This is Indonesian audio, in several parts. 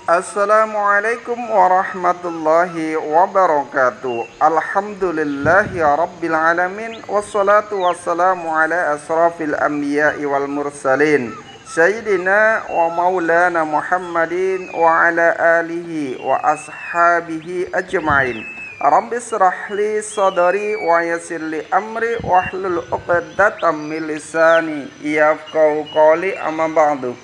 Assalamualaikum warahmatullahi wabarakatuh. Alhamdulillahi rabbil alamin. Wassalatu wassalamu ala asrafil anbiya'i wal mursalin Sayyidina wa maulana Muhammadin wa ala alihi wa ashabihi ajma'in. Rabbi israh li sadari wa yassir li amri wahlul 'uqdatam min lisani yafqahu qawli, amma ba'du.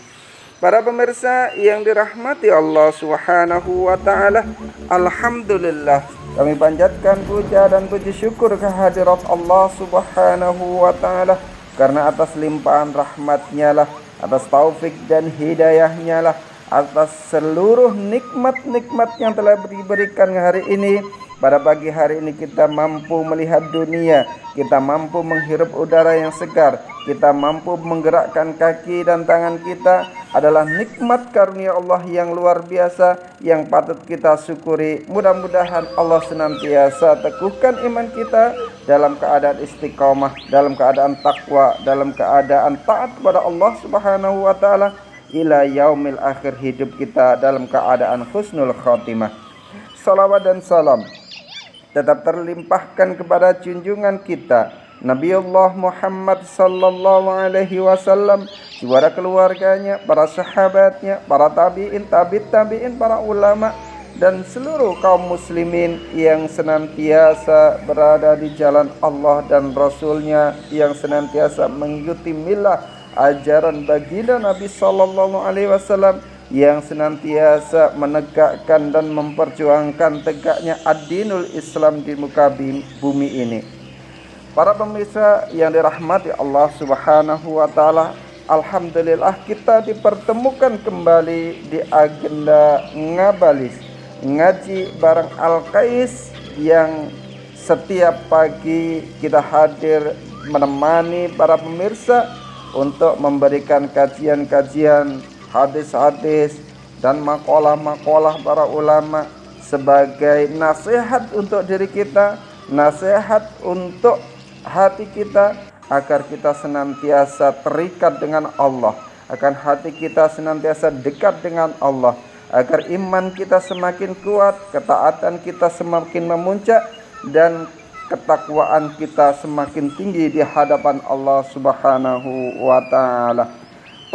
Para pemirsa yang dirahmati Allah Subhanahu wa taala, alhamdulillah kami panjatkan puja dan puji syukur kehadirat Allah Subhanahu wa taala karena atas limpahan rahmat-Nya lah, atas taufik dan hidayah-Nya lah, atas seluruh nikmat-nikmat yang telah diberikan hari ini. Pada pagi hari ini kita mampu melihat dunia, kita mampu menghirup udara yang segar, kita mampu menggerakkan kaki dan tangan kita, adalah nikmat karunia Allah yang luar biasa yang patut kita syukuri. Mudah-mudahan Allah senantiasa teguhkan iman kita dalam keadaan istiqomah, dalam keadaan takwa, dalam keadaan taat kepada Allah Subhanahu wa taala ila yaumil akhir, hidup kita dalam keadaan husnul khotimah. Salawat dan salam tetap terlimpahkan kepada junjungan kita Nabiullah Muhammad sallallahu alaihi wasallam, kepada keluarganya, para sahabatnya, para tabi'in, tabi'in, para ulama dan seluruh kaum muslimin yang senantiasa berada di jalan Allah dan Rasulnya, yang senantiasa mengikuti milah ajaran baginda Nabi sallallahu alaihi wasallam, yang senantiasa menegakkan dan memperjuangkan tegaknya ad-dinul Islam di muka bumi ini. Para pemirsa yang dirahmati Allah Subhanahu wa taala, alhamdulillah kita dipertemukan kembali di agenda Ngabalis, ngaji bareng Al-Qais, yang setiap pagi kita hadir menemani para pemirsa untuk memberikan kajian-kajian, hadis-hadis dan makalah-makalah para ulama sebagai nasihat untuk diri kita, nasihat untuk hati kita, agar kita senantiasa terikat dengan Allah, agar hati kita senantiasa dekat dengan Allah, agar iman kita semakin kuat, ketaatan kita semakin memuncak, dan ketakwaan kita semakin tinggi di hadapan Allah Subhanahu wa taala.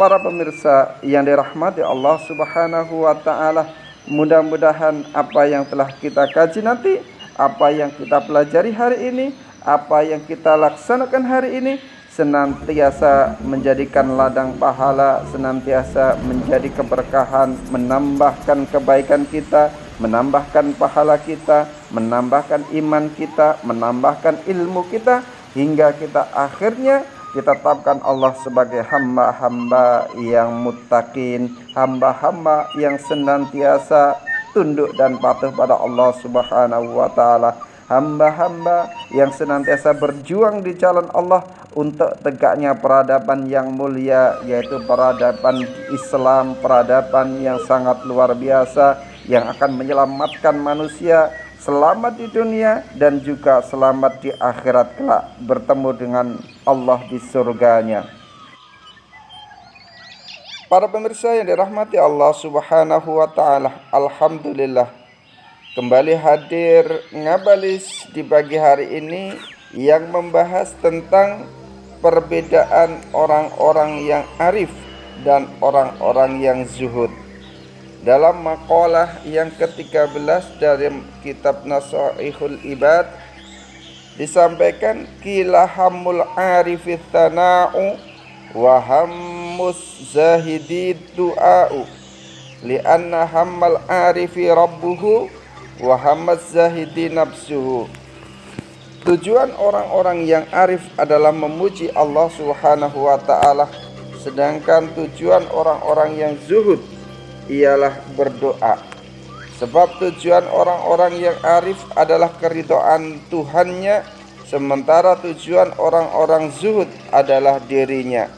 Para pemirsa yang dirahmati Allah Subhanahu wa taala, mudah-mudahan apa yang telah kita kaji nanti, apa yang kita pelajari hari ini, apa yang kita laksanakan hari ini senantiasa menjadikan ladang pahala, senantiasa menjadi keberkahan, menambahkan kebaikan kita, menambahkan pahala kita, menambahkan iman kita, menambahkan ilmu kita, hingga kita akhirnya ditetapkan Allah sebagai hamba-hamba yang muttaqin, hamba-hamba yang senantiasa tunduk dan patuh pada Allah Subhanahu wa taala, hamba-hamba yang senantiasa berjuang di jalan Allah untuk tegaknya peradaban yang mulia, yaitu peradaban Islam, peradaban yang sangat luar biasa yang akan menyelamatkan manusia selamat di dunia dan juga selamat di akhirat kelak, bertemu dengan Allah di surganya. Para pemirsa yang dirahmati Allah Subhanahu wa taala, alhamdulillah kembali hadir Ngabalis di pagi hari ini yang membahas tentang perbedaan orang-orang yang arif dan orang-orang yang zuhud. Dalam makalah yang ke-13 dari kitab Nasaihul Ibad disampaikan, qila hamul arifit tana'u wa hammus zahidi du'a'u li'anna hammal arifi rabbuhu wa hammaz zahidi nafsuhu. Tujuan orang-orang yang arif adalah memuji Allah Subhanahu wa ta'ala, sedangkan tujuan orang-orang yang zuhud ialah berdoa. Sebab tujuan orang-orang yang arif adalah keridhaan Tuhannya, sementara tujuan orang-orang zuhud adalah dirinya.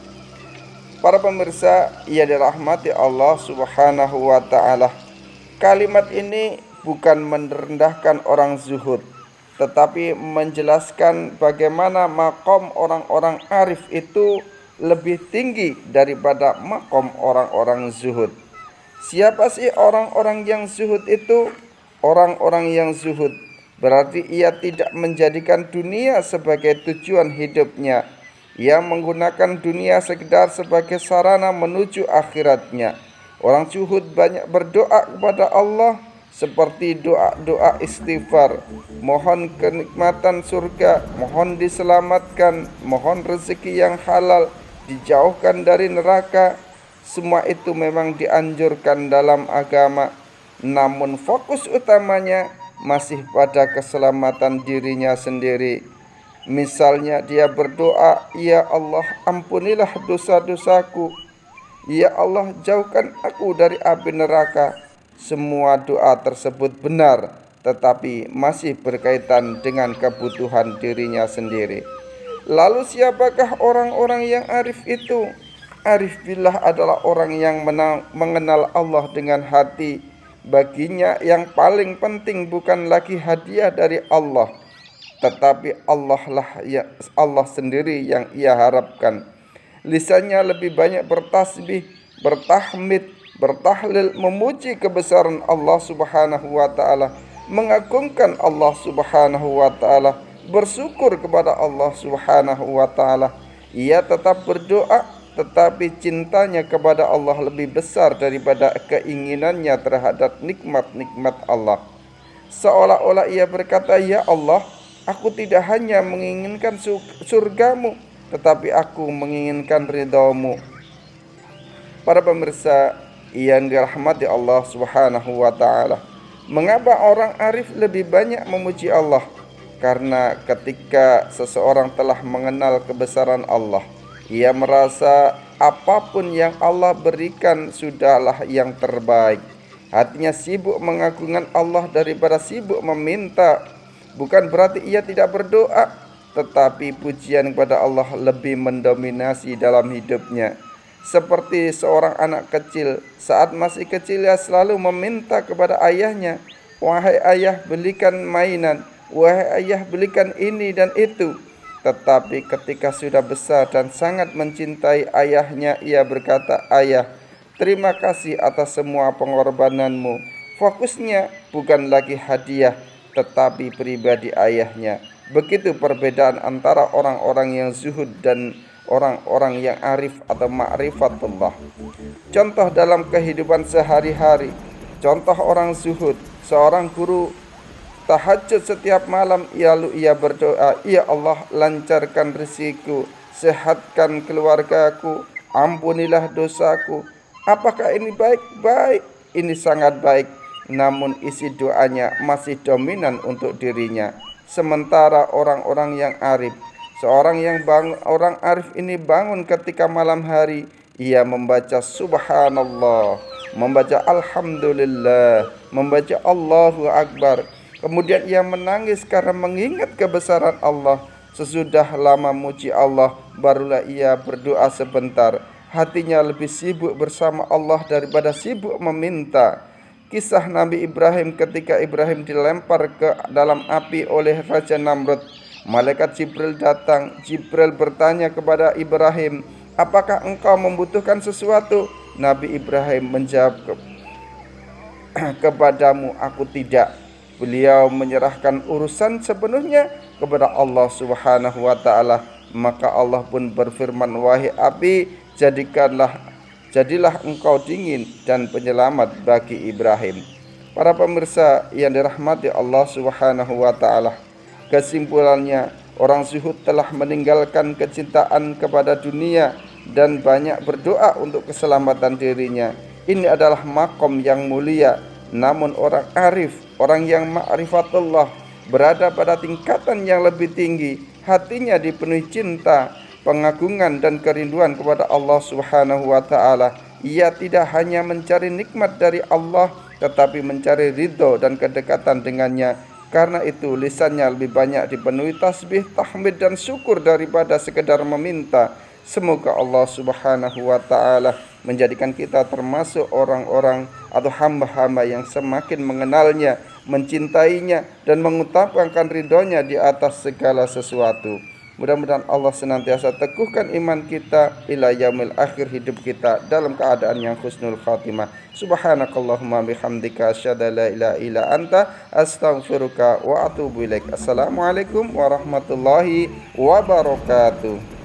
Para pemirsa yang dirahmati Allah Subhanahu wa taala, kalimat ini bukan merendahkan orang zuhud, tetapi menjelaskan bagaimana makom orang-orang arif itu lebih tinggi daripada makom orang-orang zuhud. Siapa sih orang-orang yang zuhud itu? Orang-orang yang zuhud berarti ia tidak menjadikan dunia sebagai tujuan hidupnya. Ia menggunakan dunia sekedar sebagai sarana menuju akhiratnya. Orang zuhud banyak berdoa kepada Allah seperti doa-doa istighfar, mohon kenikmatan surga, mohon diselamatkan, mohon rezeki yang halal, dijauhkan dari neraka. Semua itu memang dianjurkan dalam agama, namun fokus utamanya masih pada keselamatan dirinya sendiri. Misalnya dia berdoa, "Ya Allah, ampunilah dosa-dosaku. Ya Allah, jauhkan aku dari api neraka." Semua doa tersebut benar, tetapi masih berkaitan dengan kebutuhan dirinya sendiri. Lalu siapakah orang-orang yang arif itu? Arif billah adalah orang yang mengenal Allah dengan hati. Baginya yang paling penting bukan lagi hadiah dari Allah, tetapi Allah sendiri yang ia harapkan. Lisannya lebih banyak bertasbih, bertahmid, bertahlil, memuji kebesaran Allah Subhanahu wa taala, mengagungkan Allah Subhanahu wa taala, bersyukur kepada Allah Subhanahu wa taala. Ia tetap berdoa, tetapi cintanya kepada Allah lebih besar daripada keinginannya terhadap nikmat-nikmat Allah. Seolah-olah ia berkata, "Ya Allah, aku tidak hanya menginginkan surgamu, tetapi aku menginginkan ridhamu." Para pemirsa yang dirahmati Allah Subhanahu wa taala, mengapa orang arif lebih banyak memuji Allah? Karena ketika seseorang telah mengenal kebesaran Allah, ia merasa apapun yang Allah berikan sudahlah yang terbaik. Hatinya sibuk mengagungkan Allah daripada sibuk meminta. Bukan berarti ia tidak berdoa, tetapi pujian kepada Allah lebih mendominasi dalam hidupnya. Seperti seorang anak kecil, saat masih kecil ia selalu meminta kepada ayahnya, "Wahai ayah, belikan mainan. Wahai ayah, belikan ini dan itu." Tetapi ketika sudah besar dan sangat mencintai ayahnya, ia berkata, "Ayah, terima kasih atas semua pengorbananmu." Fokusnya bukan lagi hadiah, tetapi pribadi ayahnya. Begitu perbedaan antara orang-orang yang zuhud dan orang-orang yang arif atau ma'rifatullah. Contoh dalam kehidupan sehari-hari. Contoh orang zuhud, seorang guru tahajud setiap malam, ia berdoa, "Ya Allah, lancarkan rezekiku, sehatkan keluargaku, ampunilah dosaku." Apakah ini baik? Baik, ini sangat baik. Namun isi doanya masih dominan untuk dirinya. Sementara orang-orang yang arif, orang arif ini bangun ketika malam hari, ia membaca subhanallah, membaca alhamdulillah, membaca Allahu akbar. Kemudian ia menangis karena mengingat kebesaran Allah. Sesudah lama muji Allah, barulah ia berdoa sebentar. Hatinya lebih sibuk bersama Allah daripada sibuk meminta. Kisah Nabi Ibrahim ketika Ibrahim dilempar ke dalam api oleh Raja Namrud. Malaikat Jibril datang. Jibril bertanya kepada Ibrahim, "Apakah engkau membutuhkan sesuatu?" Nabi Ibrahim menjawab, "Kepadamu aku tidak." Beliau menyerahkan urusan sepenuhnya kepada Allah Subhanahu wa taala. Maka Allah pun berfirman, "Wahai api, jadilah engkau dingin dan penyelamat bagi Ibrahim." Para pemirsa yang dirahmati Allah Subhanahu wa taala, kesimpulannya, orang zuhud telah meninggalkan kecintaan kepada dunia dan banyak berdoa untuk keselamatan dirinya. Ini adalah makom yang mulia. Namun orang arif, orang yang ma'rifatullah, berada pada tingkatan yang lebih tinggi. Hatinya dipenuhi cinta, pengagungan dan kerinduan kepada Allah Subhanahu wa taala. Ia tidak hanya mencari nikmat dari Allah, tetapi mencari ridho dan kedekatan dengannya. Karena itu lisannya lebih banyak dipenuhi tasbih, tahmid dan syukur daripada sekedar meminta. Semoga Allah Subhanahu wa taala menjadikan kita termasuk orang-orang atau hamba-hamba yang semakin mengenalnya, mencintainya dan mengutamakan ridhonya di atas segala sesuatu. Mudah-mudahan Allah senantiasa teguhkan iman kita ila yaumil akhir, hidup kita dalam keadaan yang husnul khatimah. Subhanakallahumma bihamdika asyhadu an la ilaha illa anta astaghfiruka wa atubu ilaik. Assalamualaikum warahmatullahi wabarakatuh.